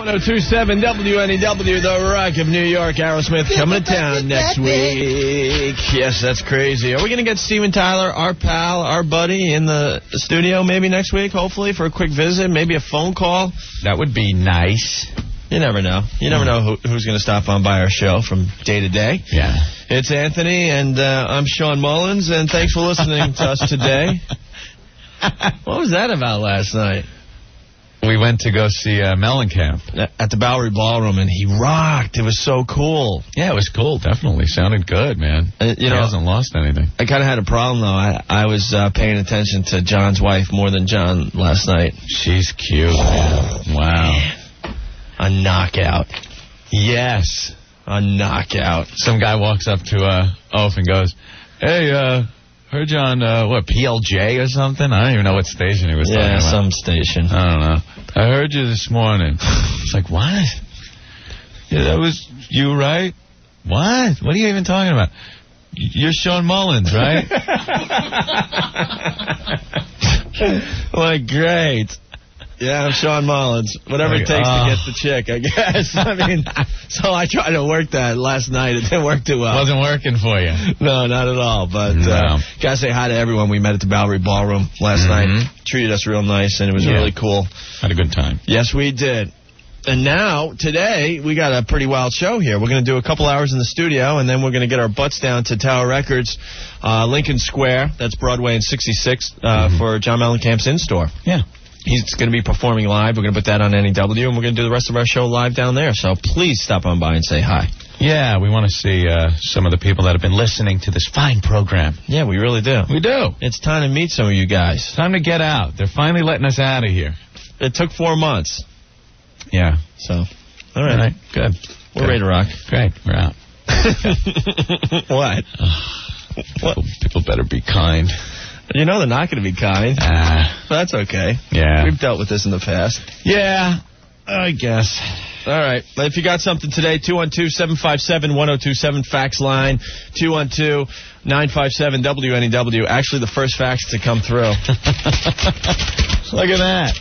1027 WNEW, the Rock of New York. Aerosmith coming to town next week. Yes, that's crazy. Are we going to get Steven Tyler, our pal, our buddy, in the studio maybe next week, hopefully, for a quick visit, maybe a phone call? That would be nice. You never know. You never know who's going to stop on by our show from day to day. Yeah. It's Anthony, and I'm Sean Mullins, and thanks for listening to us today. What was that about last night? We went to go see Mellencamp. At the Bowery Ballroom, and he rocked. It was so cool. Yeah, it was cool, definitely. Sounded good, man. He hasn't lost anything. I kind of had a problem, though. I was paying attention to John's wife more than John last night. She's cute, man. Wow. A knockout. Yes. A knockout. Some guy walks up to Opie and goes, "Hey, heard you on, PLJ or something?" I don't even know what station he was talking about. Yeah, some station. I don't know. I heard you this morning. It's like, what? Yeah, that was you, right? What? What are you even talking about? You're Sean Mullins, right? Like, great. Yeah, I'm Sean Mullins. Whatever it takes to get the chick, I guess. I mean, so I tried to work that last night. It didn't work too well. Wasn't working for you. No, not at all. But gotta say hi to everyone we met at the Bowery Ballroom last night. Treated us real nice, and it was really cool. Had a good time. Yes, we did. And now, today, we got a pretty wild show here. We're going to do a couple hours in the studio, and then we're going to get our butts down to Tower Records, Lincoln Square. That's Broadway and 66 for John Mellencamp's in-store. Yeah. He's going to be performing live. We're going to put that on WNEW, and we're going to do the rest of our show live down there. So please stop on by and say hi. Yeah, we want to see some of the people that have been listening to this fine program. Yeah, we really do. We do. It's time to meet some of you guys. It's time to get out. They're finally letting us out of here. It took 4 months. Yeah. So, all right. Good. We're ready to rock. Great. We're out. What? People better be kind. You know they're not going to be kind. But that's okay. Yeah. We've dealt with this in the past. Yeah, I guess. All right. If you got something today, 212-757-1027, fax line, 212-957-WNEW. Actually, the first fax to come through. Look at that.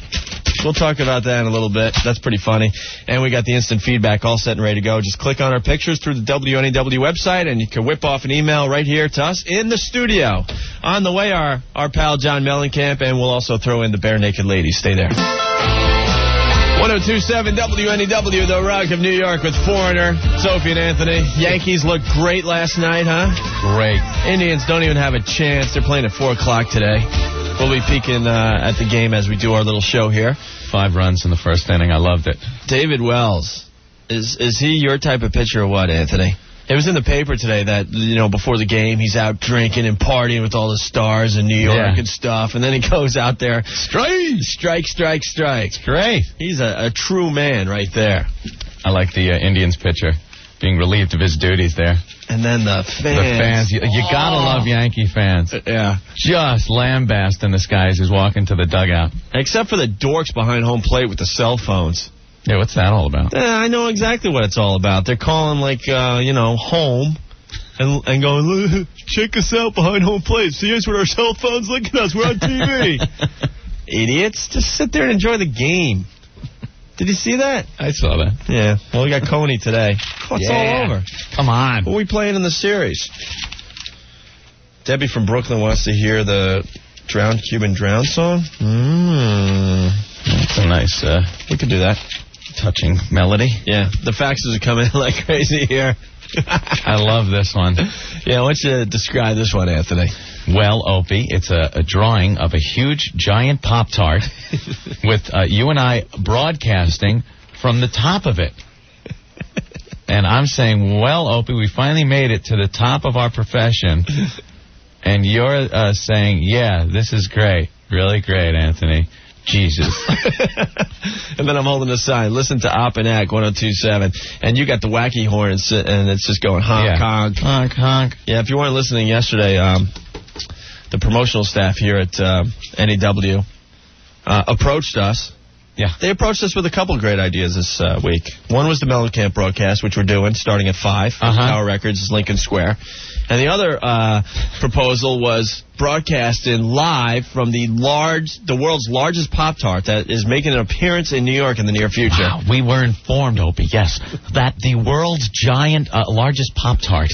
We'll talk about that in a little bit. That's pretty funny. And we got the instant feedback all set and ready to go. Just click on our pictures through the WNEW website, and you can whip off an email right here to us in the studio. On the way, our pal John Mellencamp, and we'll also throw in the Bare Naked Ladies. Stay there. 1027 WNEW, the Rock of New York with Foreigner, Sophie and Anthony. Yankees looked great last night, huh? Great. Indians don't even have a chance. They're playing at 4 o'clock today. We'll be peeking at the game as we do our little show here. 5 runs in the first inning. I loved it. David Wells. Is he your type of pitcher or what, Anthony? It was in the paper today that, before the game, he's out drinking and partying with all the stars in New York and stuff, and then he goes out there. Strike. Great. He's a true man right there. I like the Indians pitcher being relieved of his duties there. And then the fans. You gotta love Yankee fans. Yeah. Just lambasting this guy as he's walking to the dugout. Except for the dorks behind home plate with the cell phones. Yeah, what's that all about? I know exactly what it's all about. They're calling, home and going, look, check us out behind home plate. See us with our cell phones? Look at us. We're on TV. Idiots. Just sit there and enjoy the game. Did you see that? I saw that. Yeah. Well, we got Coney today. It's all over. Come on. What are we playing in the series? Debbie from Brooklyn wants to hear the Drowned Cuban Drowned song. That's a nice... we could do that. Touching melody. Yeah. The faxes are coming in like crazy here. I love this one. Yeah, why don't you describe this one, Anthony? Well, Opie, it's a drawing of a huge, giant Pop-Tart with you and I broadcasting from the top of it. And I'm saying, well, Opie, we finally made it to the top of our profession. And you're saying, yeah, this is great. Really great, Anthony. Jesus. And then I'm holding a sign. Listen to Op and Ack 1027. And you got the wacky horn, and it's just going honk, honk. Honk, honk. Yeah, if you weren't listening yesterday, the promotional staff here at NEW approached us Yeah. They approached us with a couple of great ideas this week. One was the Mellencamp broadcast, which we're doing starting at 5. Tower Records is Lincoln Square. And the other proposal was broadcasting live from the world's largest Pop-Tart that is making an appearance in New York in the near future. Wow, we were informed, Opie, yes, that the world's largest Pop-Tart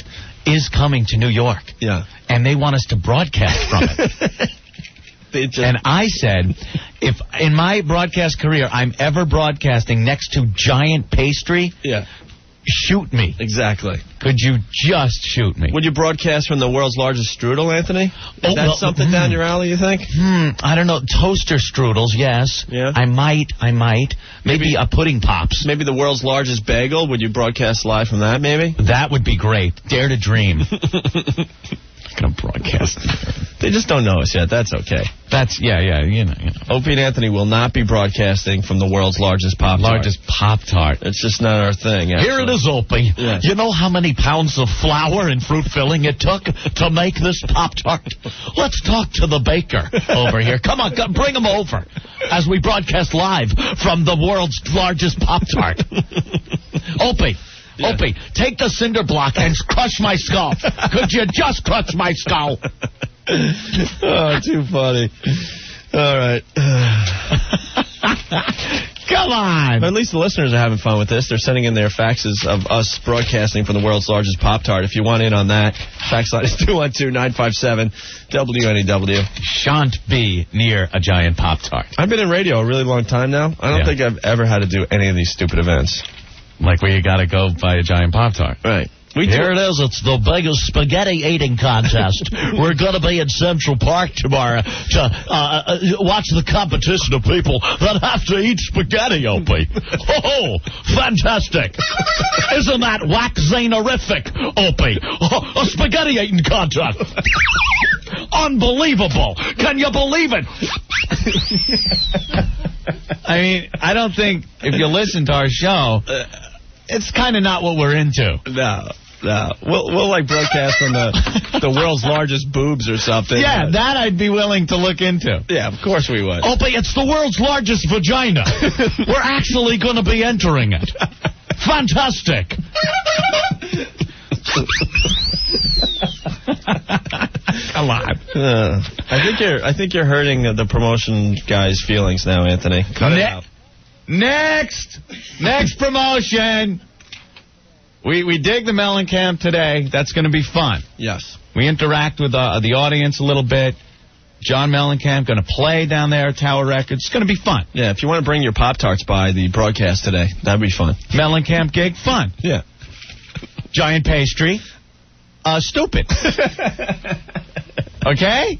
is coming to New York. Yeah. And they want us to broadcast from it. And I said, if in my broadcast career I'm ever broadcasting next to giant pastry, shoot me. Exactly. Could you just shoot me? Would you broadcast from the world's largest strudel, Anthony? Is that something down your alley, you think? I don't know. Toaster strudels, yes. Yeah. I might. Maybe a pudding pops. Maybe the world's largest bagel. Would you broadcast live from that, maybe? That would be great. Dare to dream. Going to broadcast. They just don't know us yet. That's okay. That's, you know. Opie and Anthony will not be broadcasting from the world's largest Pop-Tart. Largest Pop-Tart. It's just not our thing. Actually. Here it is, Opie. Yes. You know how many pounds of flour and fruit filling it took to make this Pop-Tart? Let's talk to the baker over here. Come on, bring him over as we broadcast live from the world's largest Pop-Tart. Opie. Yeah. Opie, take the cinder block and crush my skull. Could you just crush my skull? Oh, too funny. All right. Come on. But at least the listeners are having fun with this. They're sending in their faxes of us broadcasting from the world's largest Pop-Tart. If you want in on that, fax line is 212-957-WNEW. Shan't be near a giant Pop-Tart. I've been in radio a really long time now. I don't think I've ever had to do any of these stupid events. Like where you got to go buy a giant Pop-Tart. Right. Here it is. It's the biggest spaghetti eating contest. We're going to be in Central Park tomorrow to watch the competition of people that have to eat spaghetti, Opie. Oh, fantastic. Isn't that wax-zanerific, Opie? Oh, a spaghetti eating contest. Unbelievable. Can you believe it? I mean, I don't think if you listen to our show, it's kind of not what we're into. No. We'll like broadcast on the world's largest boobs or something. Yeah, that I'd be willing to look into. Yeah, of course we would. Opie, it's the world's largest vagina. We're actually going to be entering it. Fantastic. Come on. I think you're hurting the promotion guy's feelings now, Anthony. Cut it out. Next promotion. We dig the Mellencamp today. That's going to be fun. Yes. We interact with the audience a little bit. John Mellencamp going to play down there at Tower Records. It's going to be fun. Yeah, if you want to bring your Pop-Tarts by the broadcast today, that'd be fun. Mellencamp gig, fun. Yeah. Giant pastry, stupid. Okay?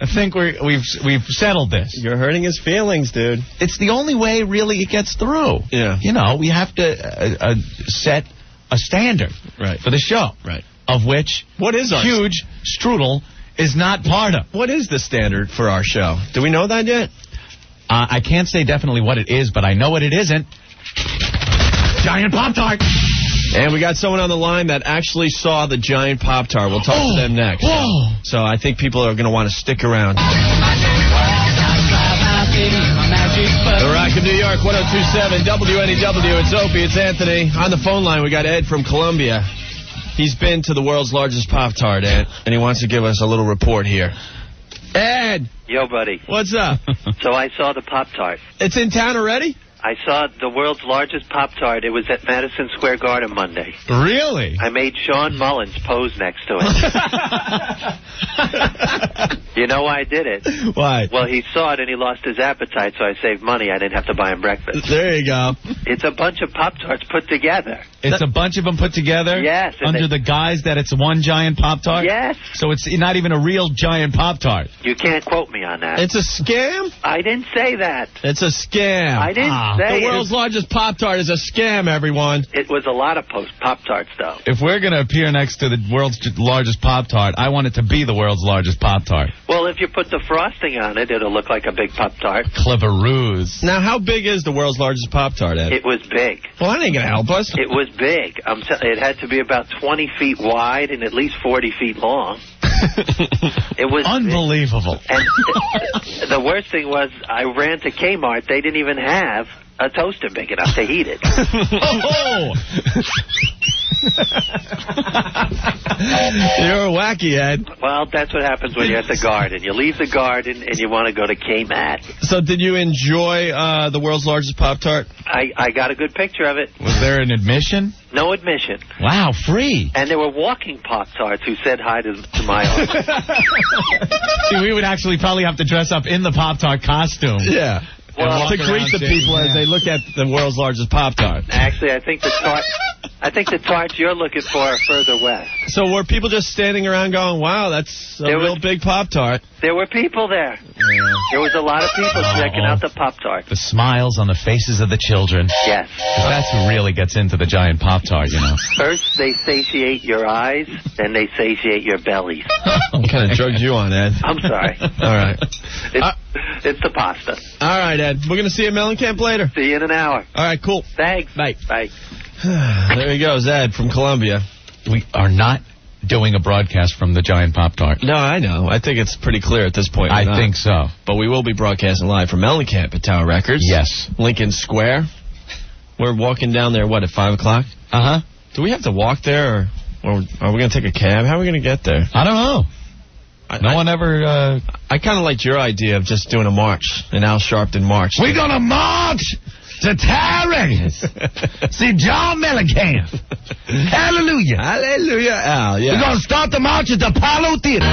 I think we've settled this. You're hurting his feelings, dude. It's the only way really it gets through. Yeah. You know, we have to set a standard for the show. Right. Of which what is our huge strudel is not part of. What is the standard for our show? Do we know that yet? I can't say definitely what it is, but I know what it isn't. Giant Pop-Tart. And we got someone on the line that actually saw the giant Pop-Tart. We'll talk to them next. So I think people are going to want to stick around. The Rock of New York, 102.7 WNEW. It's Opie, it's Anthony. On the phone line, we got Ed from Columbia. He's been to the world's largest Pop-Tart, Ed, and he wants to give us a little report here. Ed! Yo, buddy. What's up? So I saw the Pop-Tart. It's in town already? I saw the world's largest Pop-Tart. It was at Madison Square Garden Monday. Really? I made Sean Mullins pose next to it. You know why I did it? Why? Well, he saw it and he lost his appetite, so I saved money. I didn't have to buy him breakfast. There you go. It's a bunch of Pop-Tarts put together. It's a bunch of them put together? Yes. Under the guise that it's one giant Pop-Tart? Yes. So it's not even a real giant Pop-Tart? You can't quote me on that. It's a scam? I didn't say that. It's a scam. I didn't say the world's largest Pop-Tart is a scam, everyone. It was a lot of Pop-Tarts, though. If we're going to appear next to the world's largest Pop-Tart, I want it to be the world's largest Pop-Tart. Well, if you put the frosting on it, it'll look like a big Pop-Tart. Clever ruse. Now, how big is the world's largest Pop-Tart, Ed? It was big. Well, that ain't going to help us. It was big. It had to be about 20 feet wide and at least 40 feet long. It was unbelievable. Big. And the worst thing was, I ran to Kmart. They didn't even have a toaster big enough to heat it. Oh! You're wacky, Ed. Well, that's what happens when you're at the garden. You leave the garden and you want to go to Kmart. So did you enjoy the world's largest Pop-Tart? I got a good picture of it. Was there an admission? No admission. Wow, free. And there were walking Pop-Tarts who said hi to my office. See, we would actually probably have to dress up in the Pop-Tart costume. Yeah. Well, to greet the people as they look at the world's largest Pop-Tart. Actually, I think the tarts you're looking for are further west. So were people just standing around going, wow, that's a real big Pop-Tart? There were people there. Yeah. There was a lot of people checking out the Pop-Tart. The smiles on the faces of the children. Yes. That's who really gets into the giant Pop-Tart, you know. First, they satiate your eyes, then they satiate your bellies. What kind of drugged you on, Ed? I'm sorry. All right. It's the pasta. All right, Ed. We're going to see you at Mellencamp later. See you in an hour. All right, cool. Thanks. Bye. Bye. There he goes, Ed from Columbia. We are not doing a broadcast from the giant Pop-Tart. No, I know. I think it's pretty clear at this point. I think so. But we will be broadcasting live from Mellencamp at Tower Records. Yes. Lincoln Square. We're walking down there, at 5 o'clock? Uh-huh. Do we have to walk there, or are we going to take a cab? How are we going to get there? I don't know. No one ever... I kind of liked your idea of just doing a march, an Al Sharpton march. We're going to march to Tower Records. See John Mellencamp. Hallelujah. Hallelujah, Al, yeah. We're going to start the march at the Apollo Theater.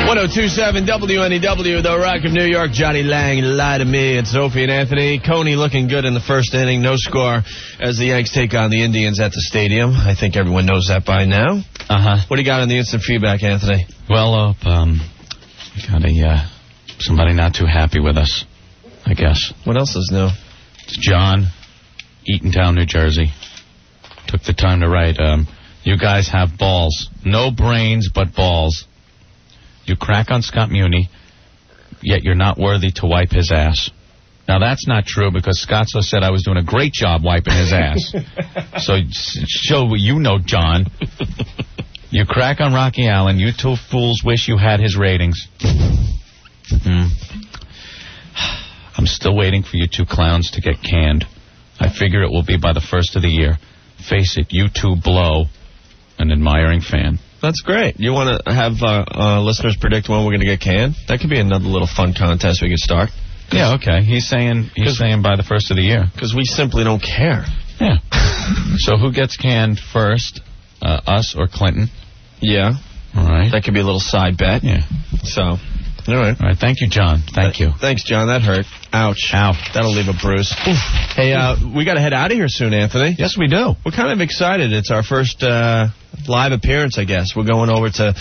1027 WNEW, The Rock of New York. Johnny Lang, lie to me. It's Opie and Anthony. Coney looking good in the first inning. No score as the Yanks take on the Indians at the stadium. I think everyone knows that by now. Uh-huh. What do you got on the instant feedback, Anthony? Well, got somebody not too happy with us, I guess. What else is new? It's John, Eatontown, New Jersey. Took the time to write, you guys have balls. No brains, but balls. You crack on Scott Muni, yet you're not worthy to wipe his ass. Now, that's not true, because Scotso said I was doing a great job wiping his ass. So, show what you know, John. You crack on Rocky Allen. You two fools wish you had his ratings. I'm still waiting for you two clowns to get canned. I figure it will be by the first of the year. Face it, you two blow. An admiring fan. That's great. You want to have listeners predict when we're going to get canned? That could be another little fun contest we could start. Yeah, okay. He's saying by the first of the year. Because we simply don't care. Yeah. So who gets canned first? Us or Clinton? Yeah. All right. That could be a little side bet. Yeah. So, all right. All right. Thank you, John. Thank you. Thanks, John. That hurt. Ouch. Ow. That'll leave a bruise. Oof. Hey, we got to head out of here soon, Anthony. Yes, we do. We're kind of excited. It's our first live appearance, I guess. We're going over to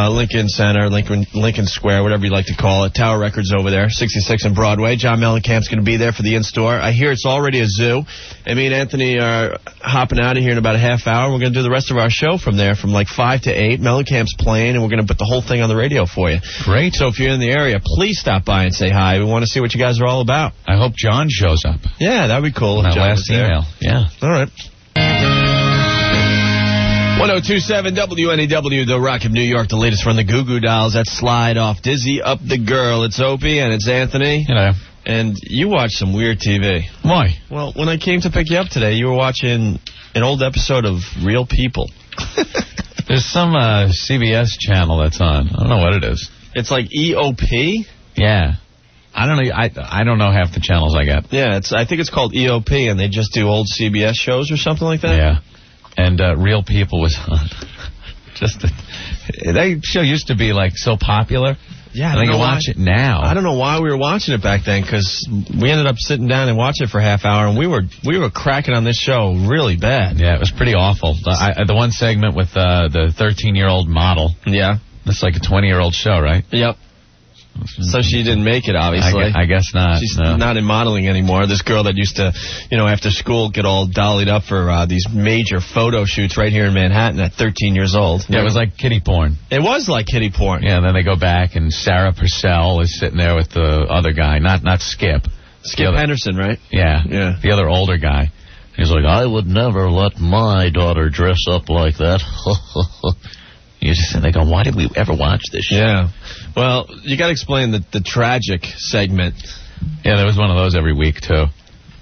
Lincoln Center, Lincoln Square, whatever you like to call it. Tower Records over there, 66 and Broadway. John Mellencamp's going to be there for the in-store. I hear it's already a zoo. And me and Anthony are hopping out of here in about a half hour. We're going to do the rest of our show from there from like 5 to 8. Mellencamp's playing, and we're going to put the whole thing on the radio for you. Great. So if you're in the area, please stop by and say hi. We want to see what you guys are all about. I hope John shows up. Yeah, that'd be cool. My last email. Yeah. All right. 1027 WNEW, The Rock of New York, the latest from the Goo Goo Dolls. That's Slide Off Dizzy Up the Girl. It's Opie and it's Anthony. Hello. And you watch some weird TV. Why? Well, when I came to pick you up today, you were watching an old episode of Real People. There's some CBS channel that's on. I don't know what it is. It's like EOP? Yeah. I don't know. I don't know half the channels I get. Yeah, I think it's called EOP, and they just do old CBS shows or something like that. Yeah, and Real People was on. That show used to be like so popular. Yeah, I think you watch it now. I don't know why we were watching it back then, because we ended up sitting down and watching it for a half hour, and we were cracking on this show really bad. Yeah, it was pretty awful. The one segment with the 13-year-old model. Yeah, it's like a 20-year-old show, right? Yep. So she didn't make it, obviously. I guess not. She's not in modeling anymore. This girl that used to, after school get all dollied up for these major photo shoots right here in Manhattan at 13 years old. Yeah, it was like kiddie porn. It was like kiddie porn. Yeah, and then they go back, and Sarah Purcell is sitting there with the other guy, not Skip. Skip Henderson, right? Yeah. Yeah. The other older guy. He's like, I would never let my daughter dress up like that. You're just sitting there going, why did we ever watch this shit? Yeah. Well, you got to explain the tragic segment. Yeah, there was one of those every week, too.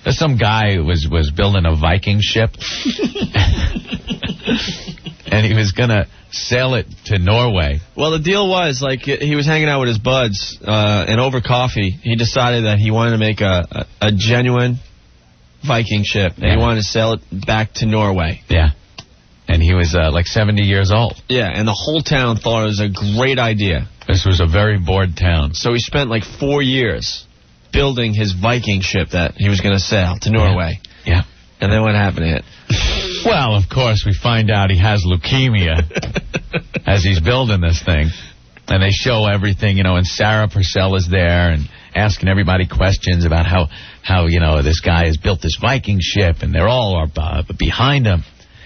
There's some guy who was building a Viking ship. And he was going to sail it to Norway. Well, the deal was, like, he was hanging out with his buds, and over coffee, he decided that he wanted to make a genuine Viking ship, and he wanted to sail it back to Norway. Yeah. And he was, like, 70 years old. Yeah, and the whole town thought it was a great idea. This was a very bored town. So he spent, like, 4 years building his Viking ship that he was going to sail to Norway. Yeah. And then what happened to it? Well, of course, we find out he has leukemia as he's building this thing. And they show everything, and Sarah Purcell is there and asking everybody questions about how this guy has built this Viking ship, and they're all behind him.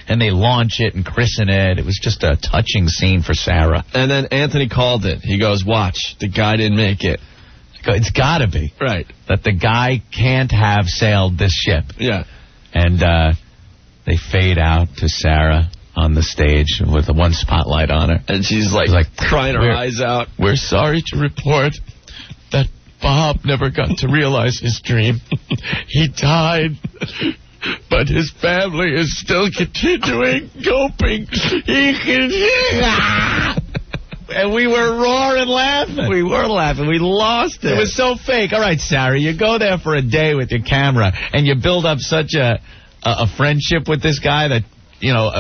And they launch it and christen it. It was just a touching scene for Sarah. And then Anthony called it. He goes, watch, the guy didn't make it. It's got to be. Right. That the guy can't have sailed this ship. Yeah. And they fade out to Sarah on the stage with the one spotlight on her. And she's like crying her eyes out. We're sorry to report that Bob never got to realize his dream. He died, but his family is still continuing coping. And we were roaring laughing. We were laughing. We lost it. It was so fake. All right, Sarah, you go there for a day with your camera, and you build up such a friendship with this guy that,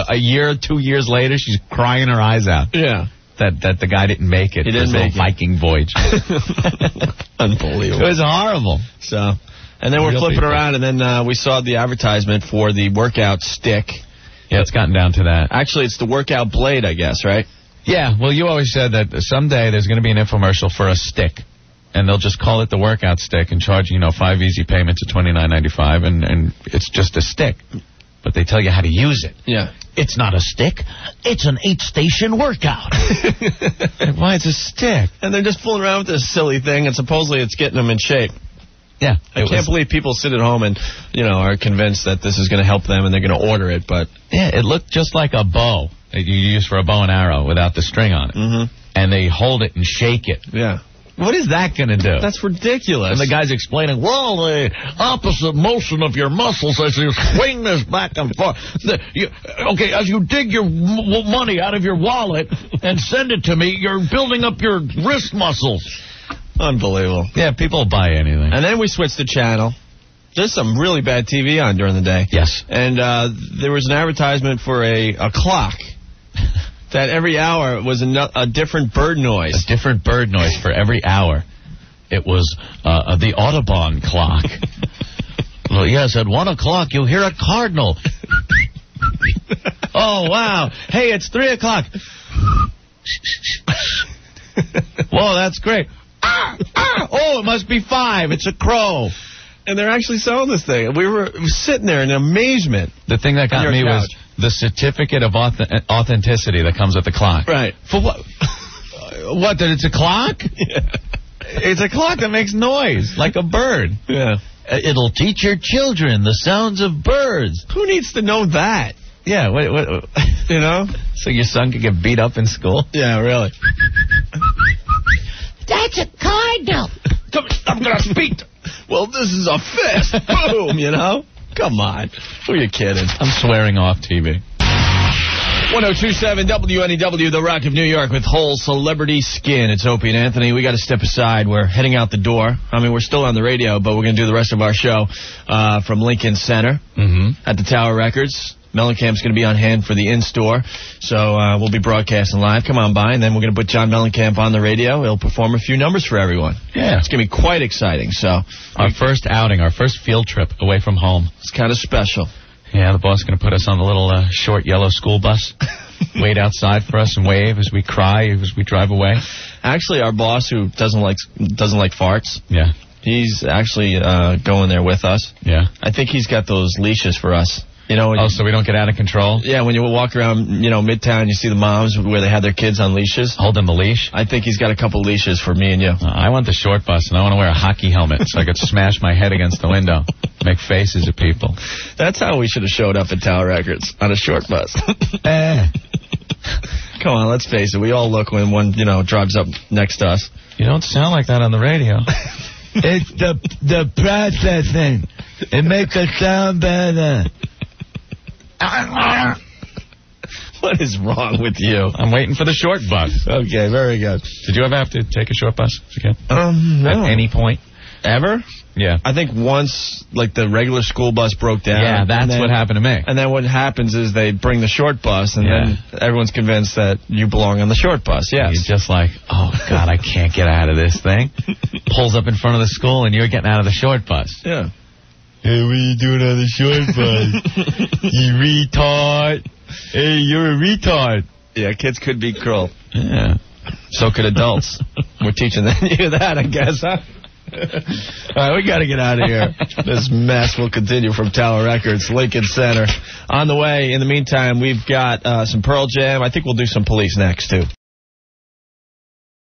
a year, 2 years later, she's crying her eyes out. Yeah. That the guy didn't make it. He didn't make it. Viking voyage. Unbelievable. It was horrible. So, and then we're flipping around, and then we saw the advertisement for the workout stick. Yeah, it's gotten down to that. Actually, it's the workout blade, I guess, right? Yeah, well, you always said that someday there's going to be an infomercial for a stick, and they'll just call it the workout stick and charge, 5 easy payments of $29.95, and it's just a stick. But they tell you how to use it. Yeah. It's not a stick. It's an 8-station workout. Why, it's a stick. And they're just fooling around with this silly thing, and supposedly it's getting them in shape. Yeah. I can't believe people sit at home and, are convinced that this is going to help them and they're going to order it, but... Yeah, it looked just like a bow that you use for a bow and arrow without the string on it. Mm-hmm. And they hold it and shake it. Yeah. What is that going to do? That's ridiculous. And the guy's explaining, well, the opposite motion of your muscles as you swing this back and forth. As you dig your money out of your wallet and send it to me, you're building up your wrist muscles. Unbelievable. Yeah, people buy anything. And then we switched the channel. There's some really bad TV on during the day. Yes. And there was an advertisement for a clock that every hour was a different bird noise. A different bird noise for every hour. It was the Audubon clock. Well, yes, at 1 o'clock you'll hear a cardinal. Oh, wow. Hey, it's 3 o'clock. Whoa, that's great. Oh, it must be 5. It's a crow. And they're actually selling this thing. We were sitting there in amazement. The thing that got me was the certificate of authenticity that comes with the clock. Right. For what? What, that it's a clock? Yeah. It's a clock that makes noise, like a bird. Yeah. It'll teach your children the sounds of birds. Who needs to know that? Yeah, what So your son could get beat up in school? Yeah, really. That's a cardinal. I'm going to speak. Well, this is a fist. Boom, Come on. Who are you kidding? I'm swearing off TV. 1027 WNEW, The Rock of New York, with Whole Celebrity Skin. It's Opie and Anthony. We got to step aside. We're heading out the door. I mean, we're still on the radio, but we're going to do the rest of our show from Lincoln Center at the Tower Records. Mellencamp's going to be on hand for the in-store, so we'll be broadcasting live. Come on by, and then we're going to put John Mellencamp on the radio. He'll perform a few numbers for everyone. Yeah. It's going to be quite exciting. So our first outing, our first field trip away from home. It's kind of special. Yeah, the boss is going to put us on the little short yellow school bus, wait outside for us and wave as we cry, as we drive away. Actually, our boss, who doesn't like farts, yeah, he's actually going there with us. Yeah. I think he's got those leashes for us. You know, so we don't get out of control? Yeah, when you walk around, you know, Midtown, you see the moms where they have their kids on leashes. Hold them the leash? I think he's got a couple leashes for me and you. I want the short bus, and I want to wear a hockey helmet so I could smash my head against the window, make faces at people. That's how we should have showed up at Tower Records, on a short bus. Come on, let's face it. We all look when one, you know, drives up next to us. You don't sound like that on the radio. It's the processing. It makes it sound better. What is wrong with you? I'm waiting for the short bus. Okay, very good. Did you ever have to take a short bus again? No. At any point? Ever? Yeah. I think once, like, the regular school bus broke down. Yeah, that's what happened to me. And then what happens is they bring the short bus, and then everyone's convinced that you belong on the short bus. Yes. You're just like, oh, God, I can't get out of this thing. Pulls up in front of the school, and you're getting out of the short bus. Yeah. Hey, what are you doing on the short bus? You retard. Hey, you're a retard. Yeah, kids could be cruel. Yeah. So could adults. We're teaching you that, I guess, huh? All right, we got to get out of here. This mess will continue from Tower Records, Lincoln Center. On the way, in the meantime, we've got some Pearl Jam. I think we'll do some Police next, too.